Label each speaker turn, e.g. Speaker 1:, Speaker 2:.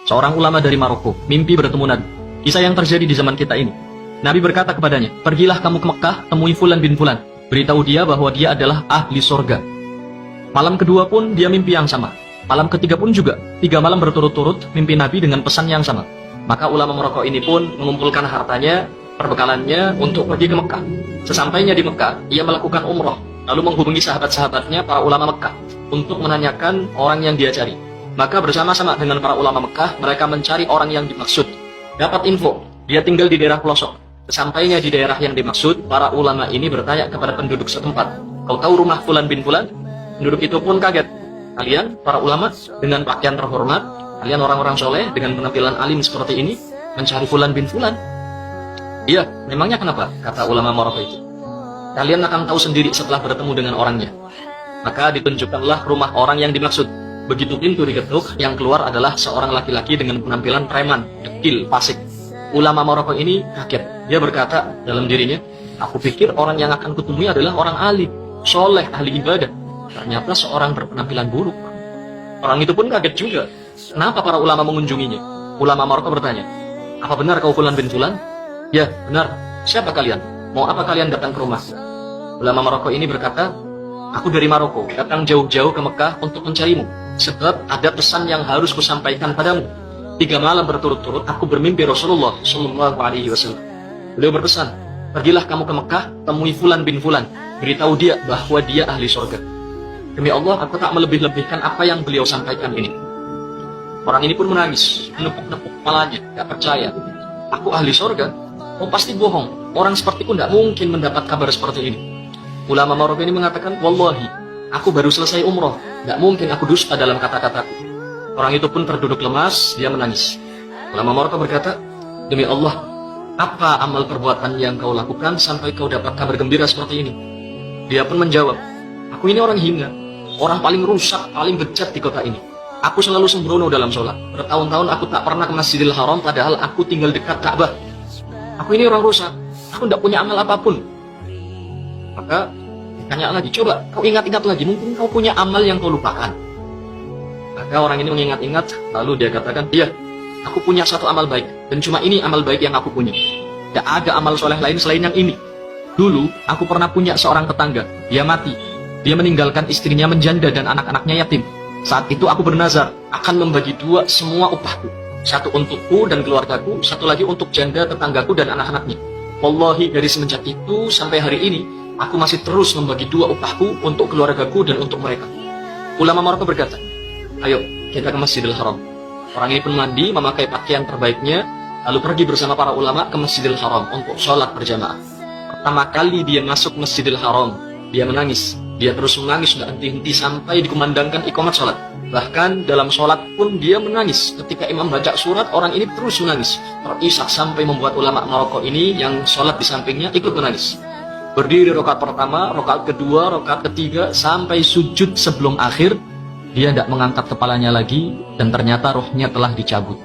Speaker 1: seorang ulama dari Maroko, mimpi bertemu Nabi. Kisah yang terjadi di zaman kita ini. Nabi berkata kepadanya, pergilah kamu ke Mekah, temui Fulan bin Fulan. Beritahu dia bahwa dia adalah ahli surga. Malam kedua pun dia mimpi yang sama. Malam ketiga pun juga. 3 malam berturut-turut mimpi Nabi dengan pesan yang sama. Maka ulama Maroko ini pun mengumpulkan hartanya, perbekalannya untuk pergi ke Mekah. Sesampainya di Mekah, ia melakukan umroh, lalu menghubungi sahabat-sahabatnya para ulama Mekah untuk menanyakan orang yang dia cari. Maka bersama-sama dengan para ulama Mekah, mereka mencari orang yang dimaksud. Dapat info, dia tinggal di daerah pelosok. Sesampainya di daerah yang dimaksud, para ulama ini bertanya kepada penduduk setempat, kau tahu rumah Fulan bin Fulan? Penduduk itu pun kaget. Kalian, para ulama, dengan pakaian terhormat, kalian orang-orang soleh dengan penampilan alim seperti ini, mencari Fulan bin Fulan? Iya, memangnya kenapa? Kata ulama Maroko itu. Kalian akan tahu sendiri setelah bertemu dengan orangnya. Maka ditunjukkanlah rumah orang yang dimaksud. Begitu pintu diketuk, yang keluar adalah seorang laki-laki dengan penampilan preman, dekil, fasik. Ulama Maroko ini kaget. Dia berkata dalam dirinya, aku pikir orang yang akan kutemui adalah orang alim, soleh, ahli ibadah. Ternyata seorang berpenampilan buruk. Orang itu pun kaget juga. Kenapa para ulama mengunjunginya? Ulama Maroko bertanya, apa benar kau Fulan bin Fulan? Ya, benar. Siapa kalian? Mau apa kalian datang ke rumah? Ulama Maroko ini berkata, aku dari Maroko, datang jauh-jauh ke Mekah untuk mencarimu. Sebab ada pesan yang harus kusampaikan padamu. 3 malam berturut-turut aku bermimpi Rasulullah SAW. Beliau berpesan, pergilah kamu ke Mekah, temui Fulan bin Fulan. Beritahu dia bahwa dia ahli surga. Demi Allah, aku tak melebih-lebihkan apa yang beliau sampaikan ini. Orang ini pun menangis, menepuk-nepuk kepalanya, gak percaya. Aku ahli surga? Oh pasti bohong. Orang sepertiku tidak mungkin mendapat kabar seperti ini. Ulama Maroko ini mengatakan, wallahi, aku baru selesai umroh. Tidak mungkin aku dusta dalam kata-kataku. Orang itu pun terduduk lemas, dia menangis. Ulama Maroko berkata, demi Allah, apa amal perbuatan yang kau lakukan sampai kau dapat kabar gembira seperti ini? Dia pun menjawab, aku ini orang hina, orang paling rusak, paling bejat di kota ini. Aku selalu sembrono dalam sholat. Bertahun-tahun aku tak pernah ke Masjidil Haram, padahal aku tinggal dekat Ka'bah. Aku ini orang rusak, aku tidak punya amal apapun. Maka ditanya lagi, coba kau ingat-ingat lagi, mungkin kau punya amal yang kau lupakan. Maka orang ini mengingat-ingat, lalu dia katakan, iya, aku punya satu amal baik, dan cuma ini amal baik yang aku punya. Tidak ada amal soleh lain selain yang ini. Dulu, aku pernah punya seorang tetangga, dia mati. Dia meninggalkan istrinya menjanda dan anak-anaknya yatim. Saat itu aku bernazar, akan membagi 2 semua upahku. Satu untukku dan keluargaku, satu lagi untuk janda tetanggaku dan anak-anaknya. Wallahi, dari semenjak itu sampai hari ini, aku masih terus membagi 2 upahku untuk keluargaku dan untuk mereka. Ulama Maroko berkata, ayo kita ke Masjidil Haram. Orang ini pun mandi, memakai pakaian terbaiknya, lalu pergi bersama para ulama ke Masjidil Haram untuk sholat berjamaah. Pertama kali dia masuk Masjidil Haram, dia menangis. Dia terus menangis, tidak henti-henti sampai dikumandangkan iqamat sholat. Bahkan dalam sholat pun dia menangis. Ketika imam baca surat, orang ini terus menangis. Terisak sampai membuat ulama Maroko ini yang sholat di sampingnya ikut menangis. Berdiri rakaat pertama, rakaat kedua, rakaat ketiga, sampai sujud sebelum akhir. Dia tidak mengangkat kepalanya lagi, dan ternyata rohnya telah dicabut.